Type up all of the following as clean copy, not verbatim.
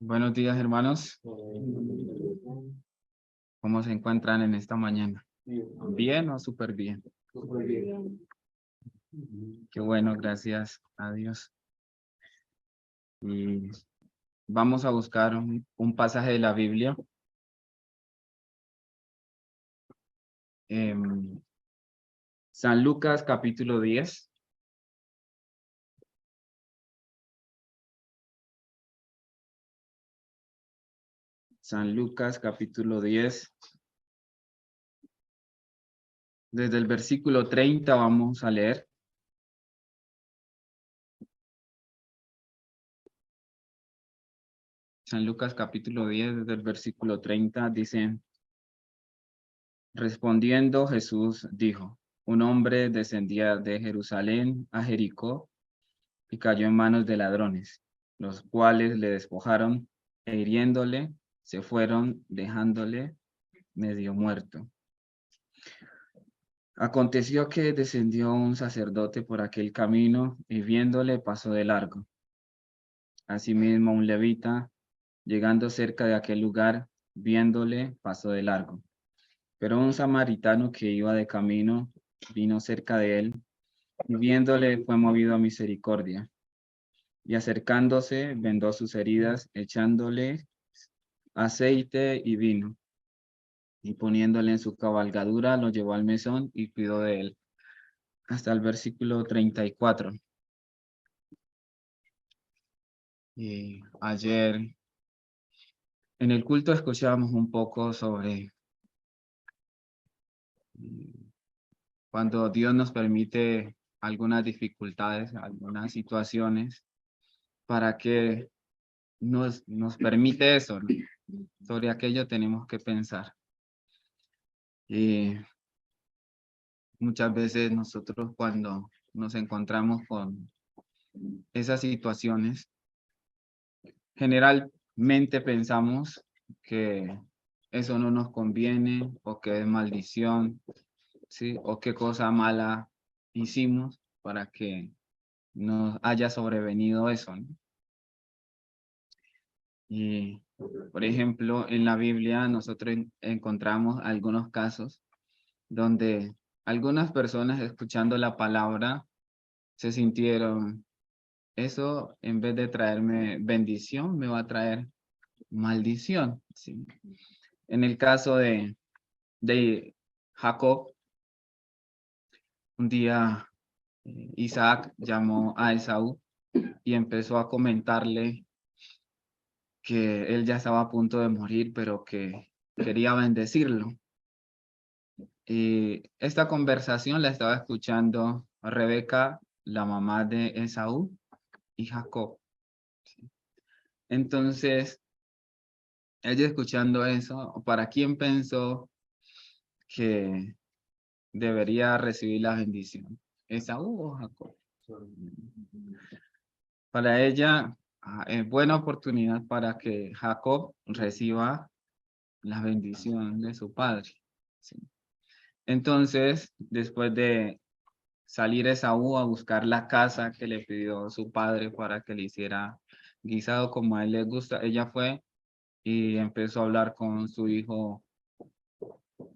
Buenos días, hermanos. ¿Cómo se encuentran en esta mañana? ¿Bien o súper bien? Qué bueno, gracias a Dios. Y vamos a buscar un pasaje de la Biblia. em, San Lucas, capítulo 10. San Lucas, capítulo 10. Desde el versículo 30 vamos a leer. San Lucas, capítulo 10, desde el versículo 30, dice: Respondiendo Jesús dijo: Un hombre descendía de Jerusalén a Jericó y cayó en manos de ladrones, los cuales le despojaron e hiriéndole, se fueron dejándole medio muerto. Aconteció que descendió un sacerdote por aquel camino y viéndole pasó de largo. Asimismo un levita, llegando cerca de aquel lugar, viéndole pasó de largo. Pero un samaritano que iba de camino vino cerca de él y viéndole fue movido a misericordia. Y acercándose, vendó sus heridas, echándole aceite y vino. Y poniéndole en su cabalgadura, lo llevó al mesón y cuidó de él. Hasta el versículo 34. Y ayer en el culto escuchábamos un poco sobre cuando Dios nos permite algunas dificultades, algunas situaciones, para que nos permite eso, ¿no? Sobre aquello tenemos que pensar. Y muchas veces nosotros cuando nos encontramos con esas situaciones, generalmente pensamos que eso no nos conviene o que es maldición, ¿sí? O qué cosa mala hicimos para que nos haya sobrevenido eso, ¿no? Y, por ejemplo, en la Biblia nosotros encontramos algunos casos donde algunas personas escuchando la palabra se sintieron, eso en vez de traerme bendición, me va a traer maldición, ¿sí? En el caso de Jacob, un día Isaac llamó a Esaú y empezó a comentarle que él ya estaba a punto de morir, pero que quería bendecirlo. Y esta conversación la estaba escuchando Rebeca, la mamá de Esaú, y Jacob. Entonces, ella escuchando eso, ¿para quién pensó que debería recibir la bendición? ¿Esaú o Jacob? Para ella, es buena oportunidad para que Jacob reciba la bendición de su padre, ¿sí? Entonces, después de salir Esaú a buscar la casa que le pidió su padre para que le hiciera guisado como a él le gusta, ella fue y empezó a hablar con su hijo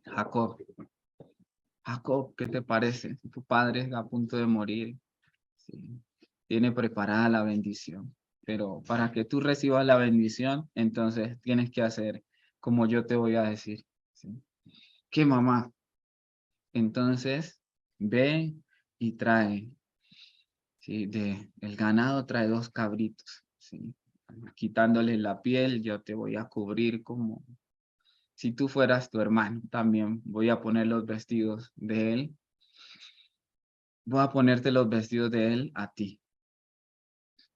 Jacob. Jacob, ¿qué te parece? Tu padre está a punto de morir, ¿sí? Tiene preparada la bendición, pero para que tú recibas la bendición, entonces tienes que hacer como yo te voy a decir, ¿sí? ¿Qué, mamá? Entonces, ve y trae, ¿sí? El ganado trae 2 cabritos, ¿sí? Quitándole la piel, yo te voy a cubrir como si tú fueras tu hermano. También voy a poner los vestidos de él. Voy a ponerte los vestidos de él a ti.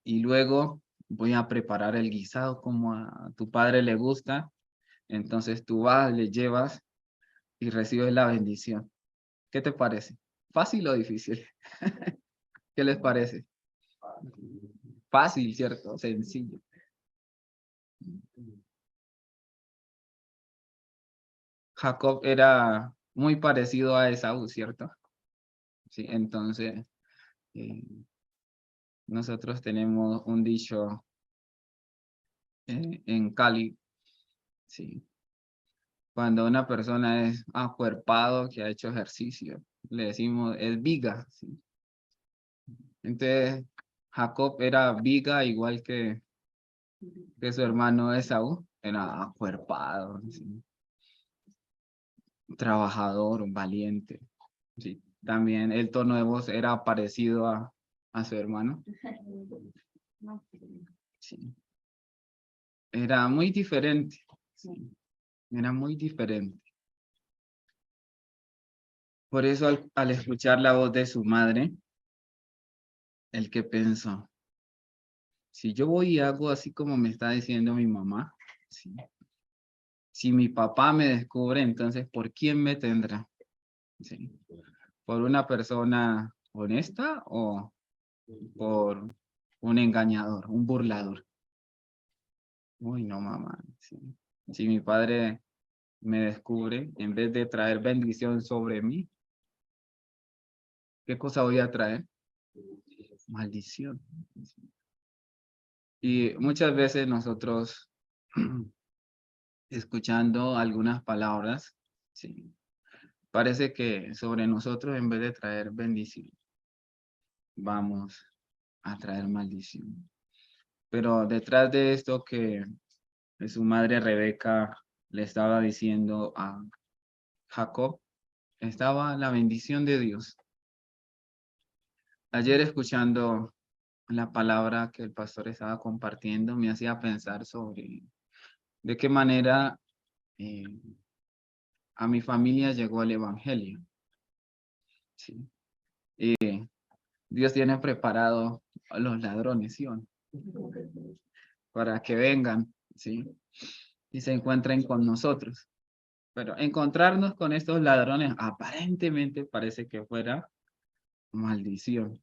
Y luego voy a preparar el guisado como a tu padre le gusta. Entonces tú vas, le llevas y recibes la bendición. ¿Qué te parece? ¿Fácil o difícil? ¿Qué les parece? Fácil, ¿cierto? Sencillo. Jacob era muy parecido a Esaú, ¿cierto? Sí, entonces eh, nosotros tenemos un dicho en Cali, sí. Cuando una persona es acuerpado, que ha hecho ejercicio, le decimos, es viga, sí. Entonces, Jacob era viga igual que su hermano Esaú, era acuerpado, sí. Trabajador, valiente, sí. También el tono de voz era parecido a su hermano, sí. Era muy diferente, sí. Era muy diferente. Por eso al escuchar la voz de su madre, el que pensó, si yo voy y hago así como me está diciendo mi mamá, sí. Si mi papá me descubre, entonces, ¿por quién me tendrá? Sí. ¿Por una persona honesta o por un engañador, un burlador? Uy, no, mamá. Sí. Si mi padre me descubre, en vez de traer bendición sobre mí, ¿qué cosa voy a traer? Maldición. Y muchas veces nosotros, escuchando algunas palabras, sí, parece que sobre nosotros, en vez de traer bendición, vamos a traer maldición. Pero detrás de esto que su madre Rebeca le estaba diciendo a Jacob, estaba la bendición de Dios. Ayer escuchando la palabra que el pastor estaba compartiendo, me hacía pensar sobre de qué manera eh, a mi familia llegó el evangelio. ¿Sí? Dios tiene preparado a los ladrones, ¿sí o no? Para que vengan, ¿sí? Y se encuentren con nosotros. Pero encontrarnos con estos ladrones aparentemente parece que fuera maldición.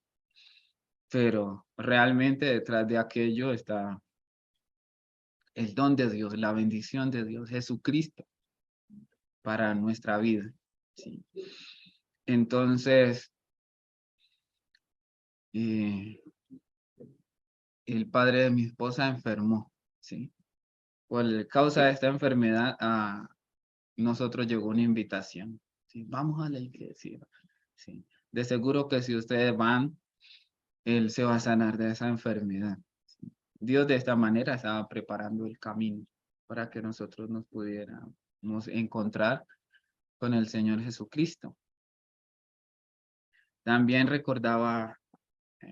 Pero realmente detrás de aquello está el don de Dios, la bendición de Dios, Jesucristo, para nuestra vida. ¿Sí? Entonces, eh, el padre de mi esposa enfermó, ¿sí? Por causa de esta enfermedad, a nosotros llegó una invitación, ¿sí? Vamos a la iglesia, ¿sí? De seguro que si ustedes van, él se va a sanar de esa enfermedad. ¿Sí? Dios de esta manera estaba preparando el camino para que nosotros nos pudiéramos encontrar con el Señor Jesucristo. También recordaba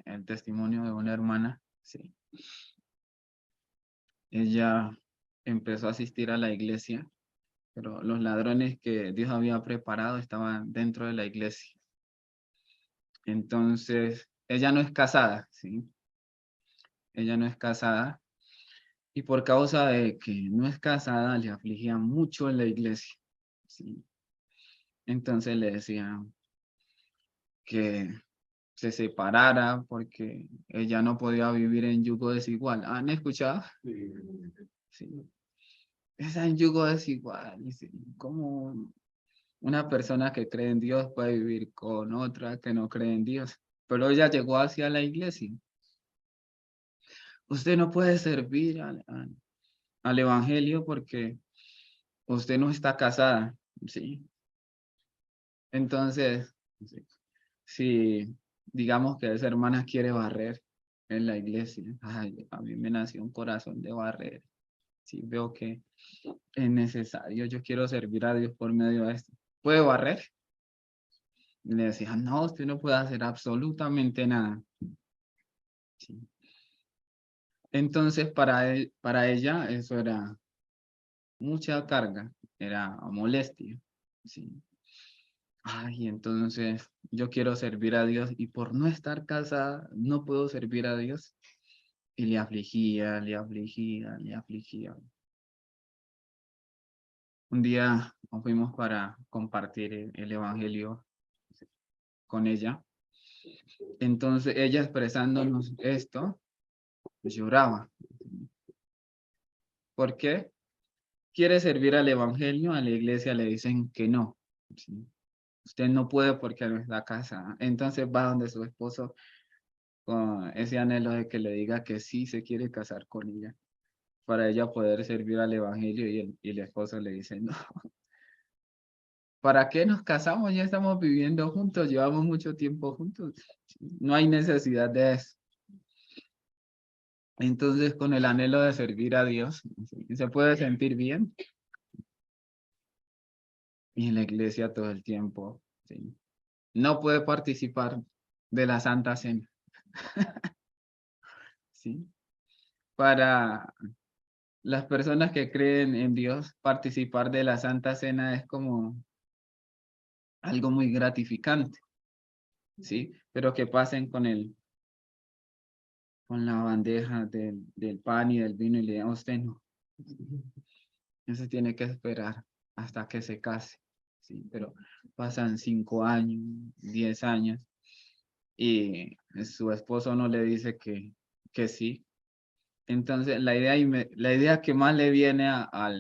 el testimonio de una hermana, ¿sí? Ella empezó a asistir a la iglesia, pero los ladrones que Dios había preparado estaban dentro de la iglesia. Entonces, ella no es casada, ¿sí? Ella no es casada y por causa de que no es casada le afligía mucho en la iglesia, ¿sí? Entonces le decían que se separara porque ella no podía vivir en yugo desigual. ¿Han escuchado? Sí. Es en yugo desigual. ¿Sí? Como una persona que cree en Dios puede vivir con otra que no cree en Dios. Pero ella llegó hacia la iglesia. Usted no puede servir al evangelio porque usted no está casada, ¿sí? Entonces, sí, si digamos que esa hermana quiere barrer en la iglesia, ay, a mí me nació un corazón de barrer. Sí, veo que es necesario, yo quiero servir a Dios por medio de esto. ¿Puede barrer? Y le decía, no, usted no puede hacer absolutamente nada. Sí. Entonces, para ella eso era mucha carga, era molestia. Sí. Ay, entonces yo quiero servir a Dios y por no estar casada no puedo servir a Dios. Y le afligía, le afligía, le afligía. Un día nos fuimos para compartir el evangelio con ella. Entonces ella expresándonos esto, lloraba. ¿Por qué? Quiere servir al evangelio, a la iglesia le dicen que no. ¿Sí? Usted no puede porque no está casada. Entonces va donde su esposo con ese anhelo de que le diga que sí se quiere casar con ella. para ella poder servir al evangelio y el esposo le dice, no, ¿para qué nos casamos? Ya estamos viviendo juntos, llevamos mucho tiempo juntos, no hay necesidad de eso. Entonces, con el anhelo de servir a Dios, se puede sentir bien. Y en la iglesia todo el tiempo, ¿sí? No puede participar de la Santa Cena, ¿sí? Para las personas que creen en Dios, participar de la Santa Cena es como algo muy gratificante, ¿sí? Pero que pasen con la bandeja del pan y del vino y le digan, usted no. Eso tiene que esperar hasta que se case, ¿sí? Pero pasan 5 años, 10 años y su esposo no le dice que sí. Entonces, la idea que más le viene a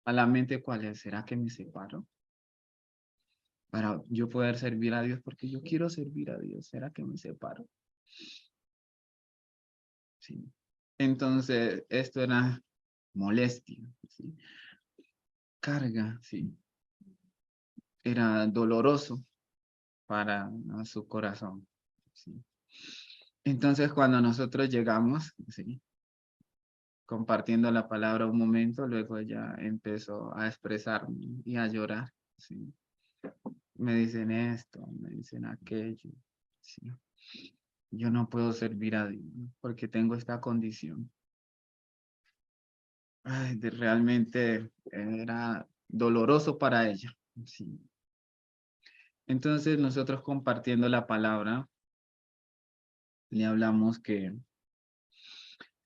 la mente, ¿cuál es? ¿Será que me separo? Para yo poder servir a Dios, porque yo quiero servir a Dios. ¿Será que me separo? Sí. Entonces, esto era molestia, ¿sí? Carga, sí. Era doloroso para su corazón, ¿sí? Entonces, cuando nosotros llegamos, ¿sí? Compartiendo la palabra un momento, luego ella empezó a expresar y a llorar, ¿sí? Me dicen esto, me dicen aquello, ¿sí? Yo no puedo servir a Dios porque tengo esta condición. Ay, realmente era doloroso para ella, ¿sí? Entonces nosotros compartiendo la palabra, le hablamos que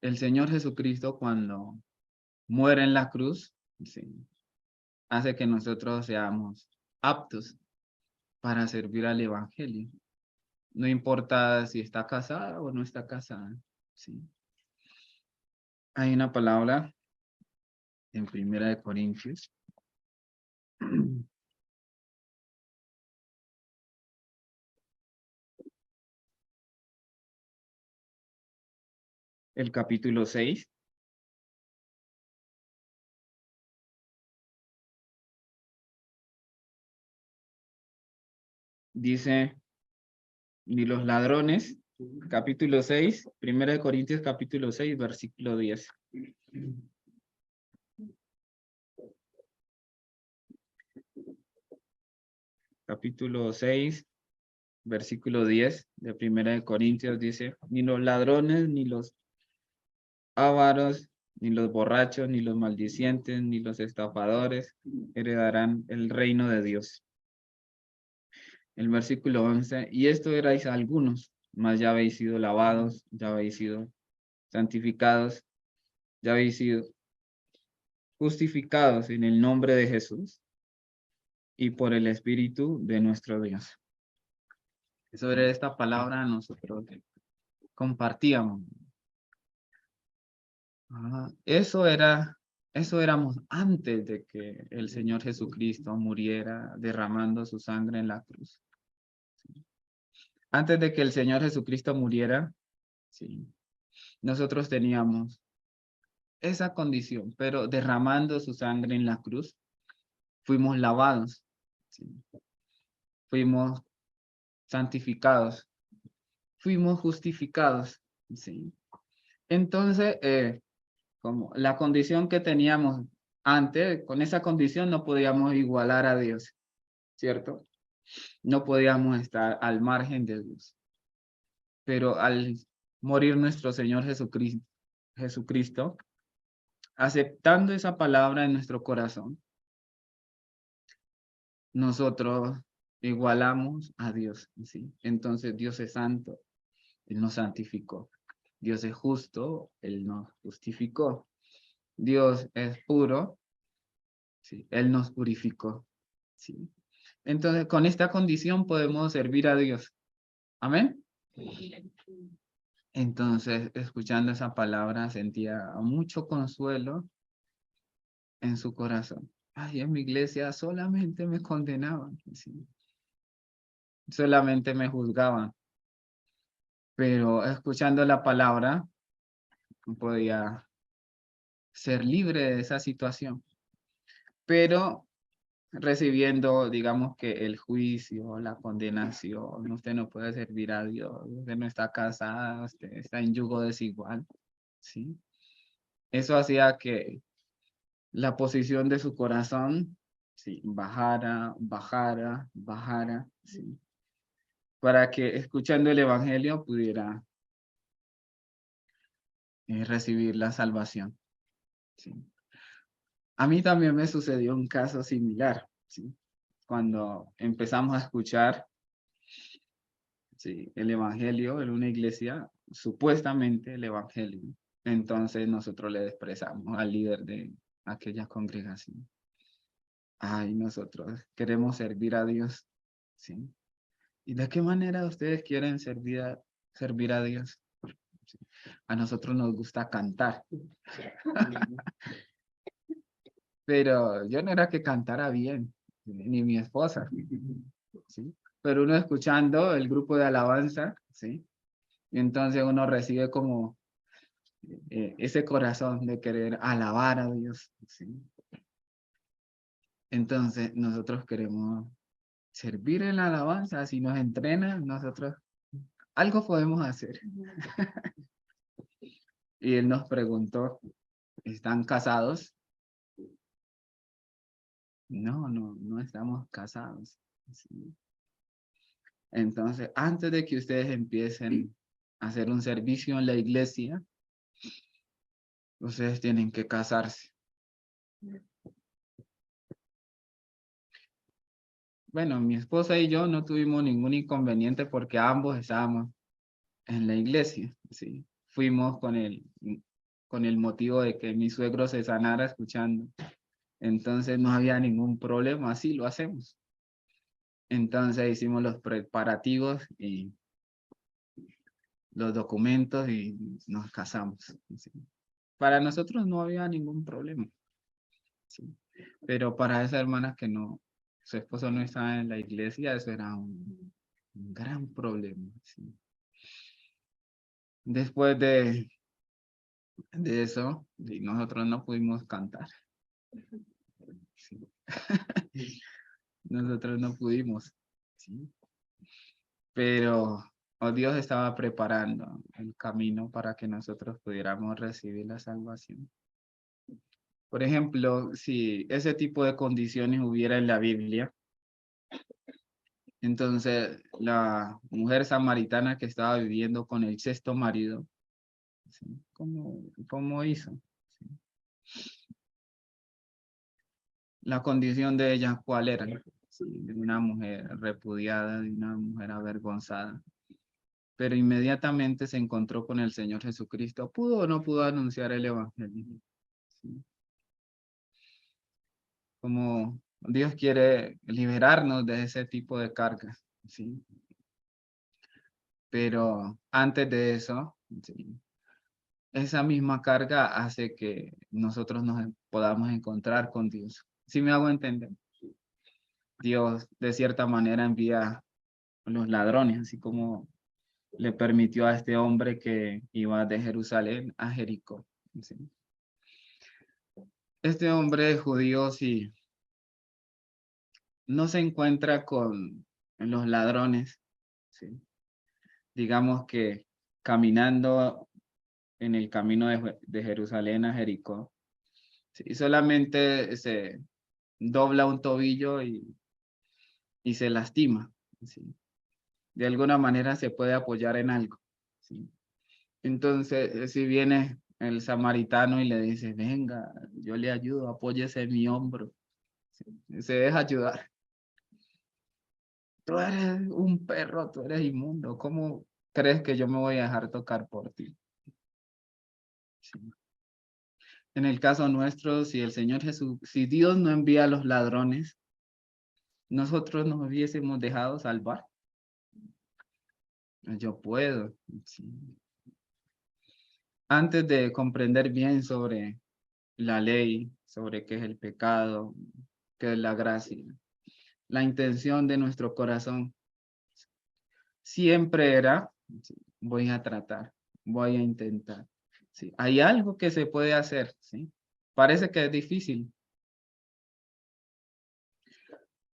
el Señor Jesucristo cuando muere en la cruz, ¿sí? Hace que nosotros seamos aptos para servir al Evangelio. No importa si está casada o no está casada, ¿sí? Hay una palabra en Primera de Corintios, el capítulo 6, dice, ni los ladrones, capítulo 6, Primera de Corintios, capítulo 6, versículo 10. Capítulo 6, versículo 10 de Primera de Corintios dice, ni los ladrones, ni los ávaros, ni los borrachos, ni los maldicientes, ni los estafadores heredarán el reino de Dios. El versículo 11, y esto erais algunos, mas ya habéis sido lavados, ya habéis sido santificados, ya habéis sido justificados en el nombre de Jesús y por el Espíritu de nuestro Dios. Sobre esta palabra nosotros compartíamos. Eso éramos antes de que el Señor Jesucristo muriera derramando su sangre en la cruz. Antes de que el Señor Jesucristo muriera, sí, nosotros teníamos esa condición, pero derramando su sangre en la cruz, fuimos lavados, sí, fuimos santificados, fuimos justificados, sí. Entonces, como la condición que teníamos antes, con esa condición no podíamos igualar a Dios, ¿cierto? No podíamos estar al margen de Dios. Pero al morir nuestro Señor Jesucristo, aceptando esa palabra en nuestro corazón, nosotros igualamos a Dios, ¿sí? Entonces Dios es santo, Él nos santificó. Dios es justo, Él nos justificó. Dios es puro, ¿sí? Él nos purificó, ¿sí? Entonces, con esta condición podemos servir a Dios. Amén. Entonces, escuchando esa palabra, sentía mucho consuelo en su corazón. Ay, en mi iglesia solamente me condenaban, ¿sí? Solamente me juzgaban, pero escuchando la palabra podía ser libre de esa situación, pero recibiendo, digamos que el juicio, la condenación, usted no puede servir a Dios, usted no está casada, usted está en yugo desigual, ¿sí? Eso hacía que la posición de su corazón, sí, bajara, bajara, bajara, sí, para que escuchando el evangelio pudiera recibir la salvación, sí. A mí también me sucedió un caso similar, sí, cuando empezamos a escuchar, sí, el evangelio en una iglesia, supuestamente el evangelio. Entonces nosotros le expresamos al líder de aquella congregación. Ay, nosotros queremos servir a Dios, ¿sí? ¿Y de qué manera ustedes quieren servir a Dios? Sí. A nosotros nos gusta cantar, pero yo no era que cantara bien, ni mi esposa, ¿sí? Pero uno escuchando el grupo de alabanza, ¿sí? Y entonces uno recibe como ese corazón de querer alabar a Dios, ¿sí? Entonces nosotros queremos servir en la alabanza, si nos entrenan, nosotros algo podemos hacer. Y él nos preguntó, ¿están casados? No, no estamos casados. Sí. Entonces, antes de que ustedes empiecen a hacer un servicio en la iglesia, ustedes tienen que casarse. Bueno, mi esposa y yo no tuvimos ningún inconveniente porque ambos estábamos en la iglesia, sí. Fuimos con el motivo de que mi suegro se sanara escuchando. Entonces no había ningún problema, así lo hacemos. Entonces hicimos los preparativos y los documentos y nos casamos, ¿sí? Para nosotros no había ningún problema, ¿sí? Pero para esa hermana que no, su esposo no estaba en la iglesia, eso era un gran problema, ¿sí? Después de eso, nosotros no pudimos cantar, ¿sí? Nosotros no pudimos, ¿sí? Pero Dios estaba preparando el camino para que nosotros pudiéramos recibir la salvación. Por ejemplo, si ese tipo de condiciones hubiera en la Biblia, entonces la mujer samaritana que estaba viviendo con el sexto marido, ¿sí? ¿Cómo hizo? ¿Sí? La condición de ella, ¿cuál era? Sí, de una mujer repudiada, de una mujer avergonzada. Pero inmediatamente se encontró con el Señor Jesucristo. ¿Pudo o no pudo anunciar el Evangelio? Sí. Como Dios quiere liberarnos de ese tipo de cargas, ¿sí? Pero antes de eso, ¿sí? Esa misma carga hace que nosotros nos podamos encontrar con Dios. ¿Sí me hago entender? Dios de cierta manera envía los ladrones, así como le permitió a este hombre que iba de Jerusalén a Jericó, ¿sí? Este hombre judío, sí, no se encuentra con los ladrones, ¿sí? Digamos que caminando en el camino de Jerusalén a Jericó, ¿sí? Solamente se dobla un tobillo y se lastima, ¿sí? De alguna manera se puede apoyar en algo, ¿sí? Entonces, si viene el samaritano y le dice, venga, yo le ayudo, apóyese en mi hombro, ¿sí? Se deja ayudar. Tú eres un perro, tú eres inmundo, ¿cómo crees que yo me voy a dejar tocar por ti? Sí. En el caso nuestro, si el Señor Jesús, si Dios no envía a los ladrones, nosotros nos hubiésemos dejado salvar. Yo puedo. Sí. Antes de comprender bien sobre la ley, sobre qué es el pecado, qué es la gracia, la intención de nuestro corazón siempre era, sí, voy a tratar, voy a intentar. Sí. Hay algo que se puede hacer, ¿sí? Parece que es difícil.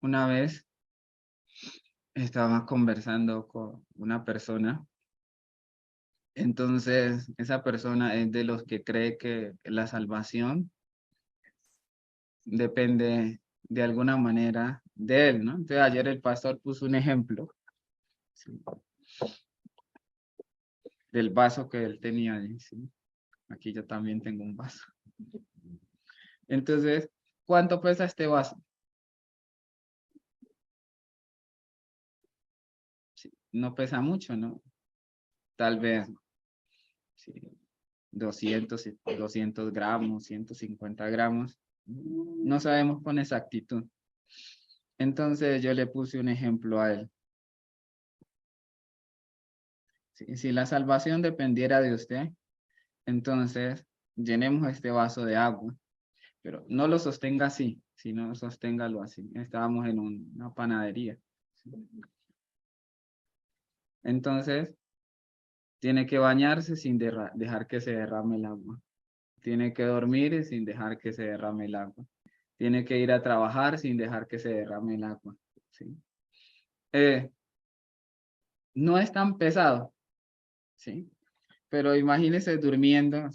Una vez estaba conversando con una persona, entonces esa persona es de los que cree que la salvación depende de alguna manera de él, ¿no? Entonces ayer el pastor puso un ejemplo, ¿sí?, del vaso que él tenía ahí, ¿sí? Aquí yo también tengo un vaso. Entonces, ¿cuánto pesa este vaso? Sí, no pesa mucho, ¿no? Tal vez, sí, 200 gramos, 150 gramos. No sabemos con exactitud. Entonces yo le puse un ejemplo a él. Si la salvación dependiera de usted, entonces llenemos este vaso de agua, pero no lo sostenga así, sino sosténgalo así. Estábamos en una panadería. Entonces, tiene que bañarse sin dejar que se derrame el agua. Tiene que dormir sin dejar que se derrame el agua. Tiene que ir a trabajar sin dejar que se derrame el agua. ¿Sí? No es tan pesado, ¿sí? Pero imagínese durmiendo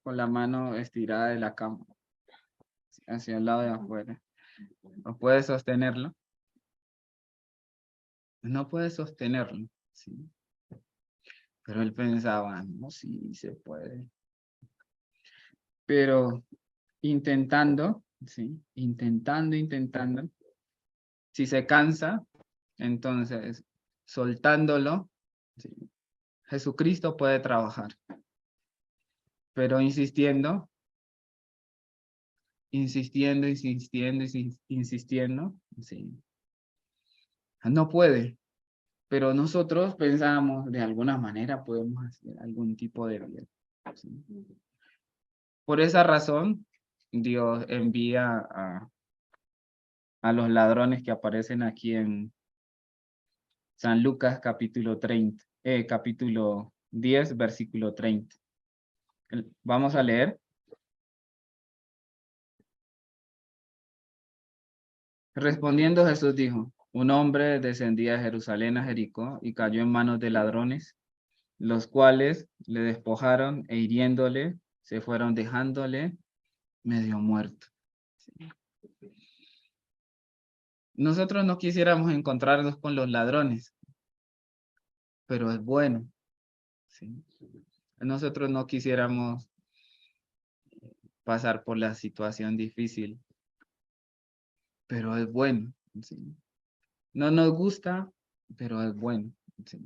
con la mano estirada de la cama, hacia el lado de afuera. ¿No puede sostenerlo? No puede sostenerlo, ¿sí? Pero él pensaba, no, sí, se puede. Pero intentando, ¿sí? Intentando. Si se cansa, entonces soltándolo, ¿sí?, Jesucristo puede trabajar. Pero insistiendo, sí, no puede. Pero nosotros pensamos, de alguna manera podemos hacer algún tipo de bien, ¿sí? Por esa razón, Dios envía a los ladrones que aparecen aquí en San Lucas capítulo 10, versículo 30. Vamos a leer. Respondiendo Jesús dijo, un hombre descendía de Jerusalén a Jericó y cayó en manos de ladrones, los cuales le despojaron e hiriéndole, se fueron dejándole medio muerto. Nosotros no quisiéramos encontrarnos con los ladrones, pero es bueno, ¿sí? Nosotros no quisiéramos pasar por la situación difícil, pero es bueno, ¿sí? No nos gusta, pero es bueno, ¿sí?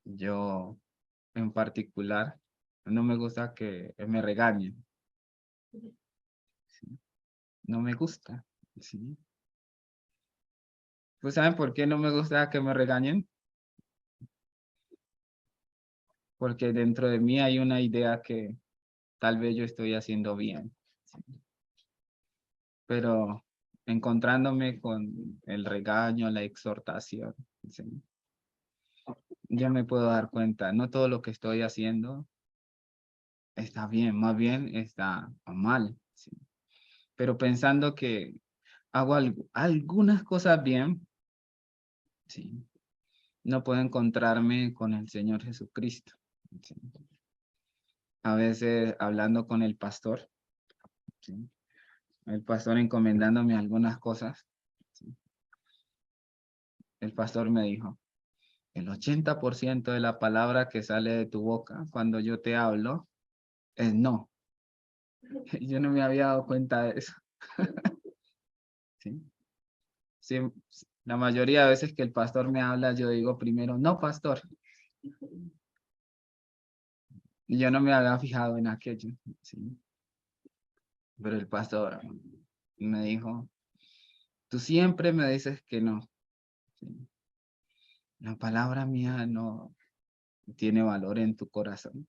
Yo, en particular, no me gusta que me regañen, ¿sí? No me gusta, ¿sí? ¿Pues saben por qué no me gusta que me regañen? Porque dentro de mí hay una idea que tal vez yo estoy haciendo bien, ¿sí? Pero encontrándome con el regaño, la exhortación, ¿sí?, ya me puedo dar cuenta, no todo lo que estoy haciendo está bien, más bien está mal, ¿sí? Pero pensando que hago algunas cosas bien, ¿sí?, no puedo encontrarme con el Señor Jesucristo, ¿sí? A veces hablando con el pastor, ¿sí?, el pastor encomendándome algunas cosas, ¿sí?, el pastor me dijo, el 80% de la palabra que sale de tu boca cuando yo te hablo es no. Yo no me había dado cuenta de eso, ¿sí? Sí, la mayoría de veces que el pastor me habla, yo digo primero, no, pastor. Y yo no me había fijado en aquello, ¿sí? Pero el pastor me dijo, tú siempre me dices que no, ¿sí? La palabra mía no tiene valor en tu corazón.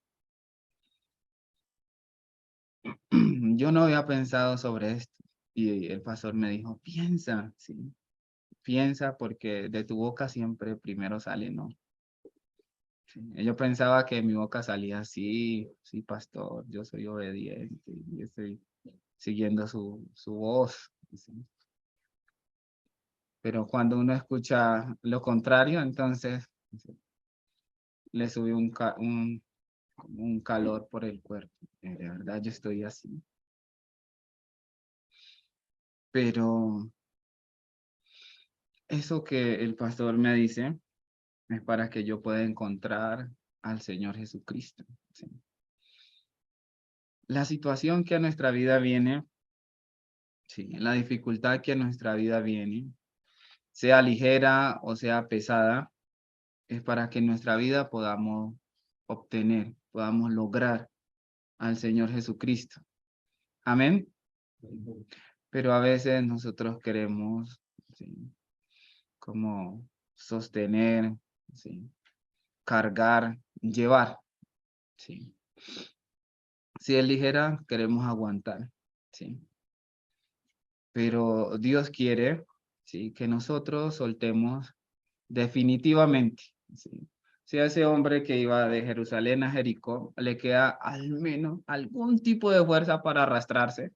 Yo no había pensado sobre esto. Y el pastor me dijo, piensa, ¿sí? Piensa porque de tu boca siempre primero sale no. Sí, yo pensaba que mi boca salía así, sí, pastor, yo soy obediente y estoy siguiendo su voz. Sí. Pero cuando uno escucha lo contrario, entonces sí, le sube un calor por el cuerpo. De verdad, yo estoy así. Pero eso que el pastor me dice es para que yo pueda encontrar al Señor Jesucristo. ¿Sí? La situación que a nuestra vida viene, sí, la dificultad que a nuestra vida viene, sea ligera o sea pesada, es para que en nuestra vida podamos obtener, podamos lograr al Señor Jesucristo. Amén. Pero a veces nosotros queremos, sí, como sostener, sí, cargar, llevar. Sí. Si es ligera, queremos aguantar. Sí. Pero Dios quiere, sí, que nosotros soltemos definitivamente. Sí. Si a ese hombre que iba de Jerusalén a Jericó le queda al menos algún tipo de fuerza para arrastrarse,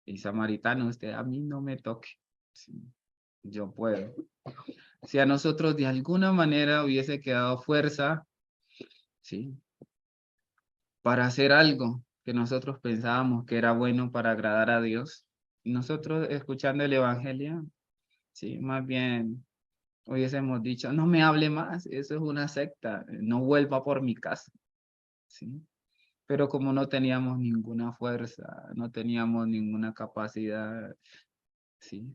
y samaritano, usted a mí no me toque. Sí, yo puedo. Si a nosotros de alguna manera hubiese quedado fuerza, sí, para hacer algo que nosotros pensábamos que era bueno para agradar a Dios, nosotros escuchando el evangelio, sí, más bien hubiésemos dicho, no me hable más, eso es una secta, no vuelva por mi casa, sí. Pero como no teníamos ninguna fuerza, no teníamos ninguna capacidad, sí.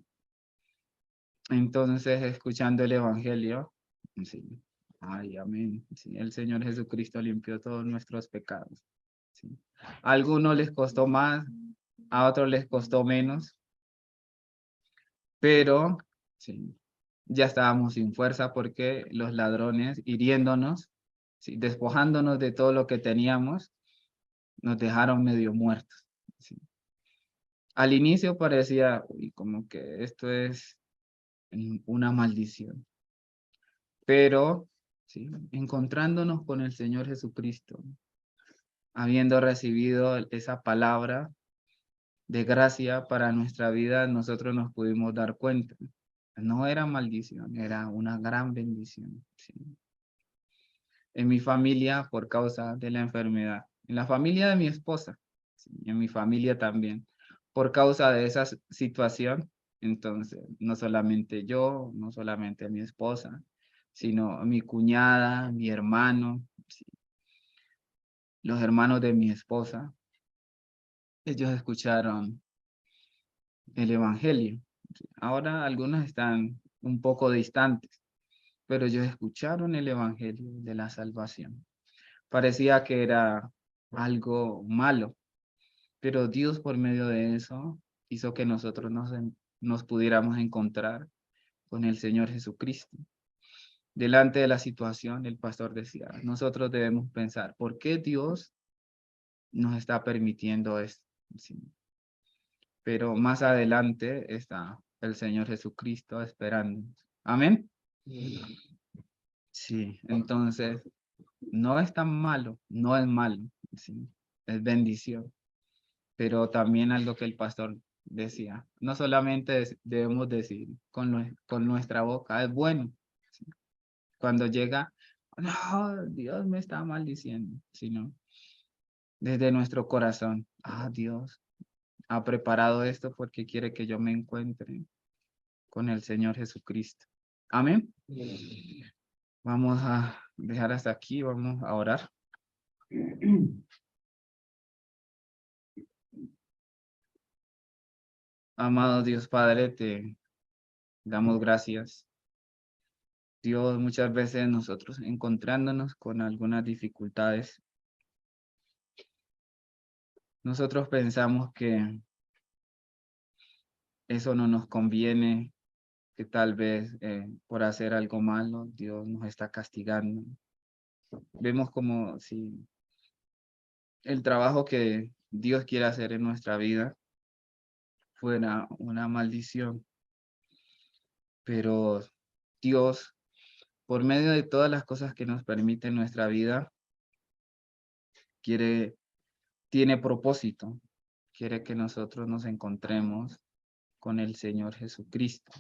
Entonces, escuchando el evangelio, sí, ay, amén, sí, el Señor Jesucristo limpió todos nuestros pecados, sí. A algunos les costó más, a otros les costó menos, pero, sí, ya estábamos sin fuerza porque los ladrones, hiriéndonos, sí, despojándonos de todo lo que teníamos, nos dejaron medio muertos, sí. Al inicio parecía, uy, como que esto es una maldición. Pero, ¿sí? Encontrándonos con el Señor Jesucristo, habiendo recibido esa palabra de gracia para nuestra vida, nosotros nos pudimos dar cuenta. No era maldición, era una gran bendición. ¿Sí? En mi familia, por causa de la enfermedad. En la familia de mi esposa, ¿sí? En mi familia también. Por causa de esa situación, entonces, no solamente yo, no solamente mi esposa, sino mi cuñada, mi hermano, ¿sí? Los hermanos de mi esposa, ellos escucharon el evangelio. ¿Sí? Ahora algunos están un poco distantes, pero ellos escucharon el evangelio de la salvación. Parecía que era algo malo, pero Dios por medio de eso hizo que nosotros nos pudiéramos encontrar con el Señor Jesucristo. Delante de la situación, el pastor decía, nosotros debemos pensar, ¿por qué Dios nos está permitiendo esto? Sí. Pero más adelante está el Señor Jesucristo esperando. Amén. Sí, entonces no es tan malo, no es malo, sí, es bendición. Pero también algo que el pastor decía, no solamente debemos decir con nuestra boca, es bueno. ¿Sí? Cuando llega, no, Dios me está maldiciendo, sino desde nuestro corazón, Dios ha preparado esto porque quiere que yo me encuentre con el Señor Jesucristo. Amén. Vamos a dejar hasta aquí, vamos a orar. Amado Dios Padre, te damos gracias. Dios, muchas veces nosotros encontrándonos con algunas dificultades, nosotros pensamos que eso no nos conviene, que tal vez por hacer algo malo, Dios nos está castigando. Vemos como si el trabajo que Dios quiere hacer en nuestra vida fuera una maldición, pero Dios, por medio de todas las cosas que nos permite nuestra vida, tiene propósito. Quiere que nosotros nos encontremos con el Señor Jesucristo.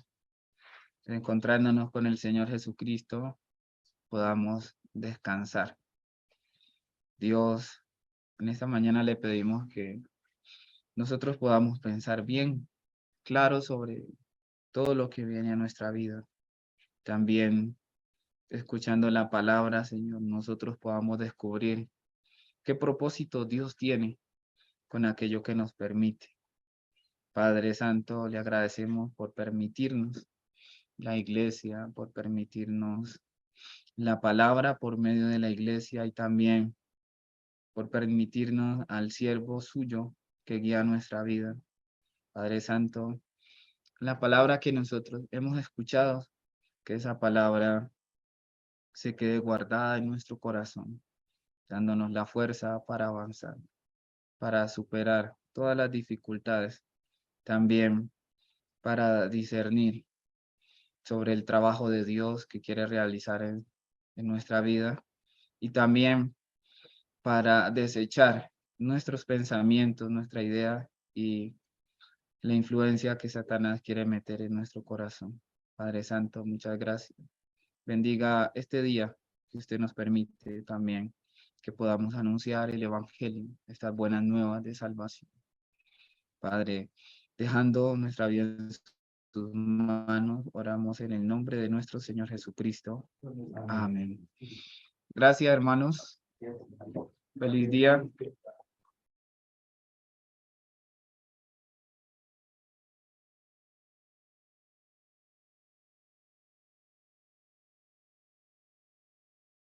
Encontrándonos con el Señor Jesucristo, podamos descansar. Dios, en esta mañana le pedimos que nosotros podamos pensar bien, claro sobre todo lo que viene a nuestra vida. También, escuchando la palabra, Señor, nosotros podamos descubrir qué propósito Dios tiene con aquello que nos permite. Padre Santo, le agradecemos por permitirnos la iglesia, por permitirnos la palabra por medio de la iglesia y también por permitirnos al siervo suyo que guía nuestra vida. Padre Santo, la palabra que nosotros hemos escuchado, que esa palabra se quede guardada en nuestro corazón, dándonos la fuerza para avanzar, para superar todas las dificultades, también para discernir sobre el trabajo de Dios que quiere realizar en nuestra vida y también para desechar nuestros pensamientos, nuestra idea y la influencia que Satanás quiere meter en nuestro corazón. Padre Santo, muchas gracias. Bendiga este día que usted nos permite también que podamos anunciar el evangelio, estas buenas nuevas de salvación. Padre, dejando nuestra vida en tus manos, oramos en el nombre de nuestro Señor Jesucristo. Amén. Gracias, hermanos. Feliz día.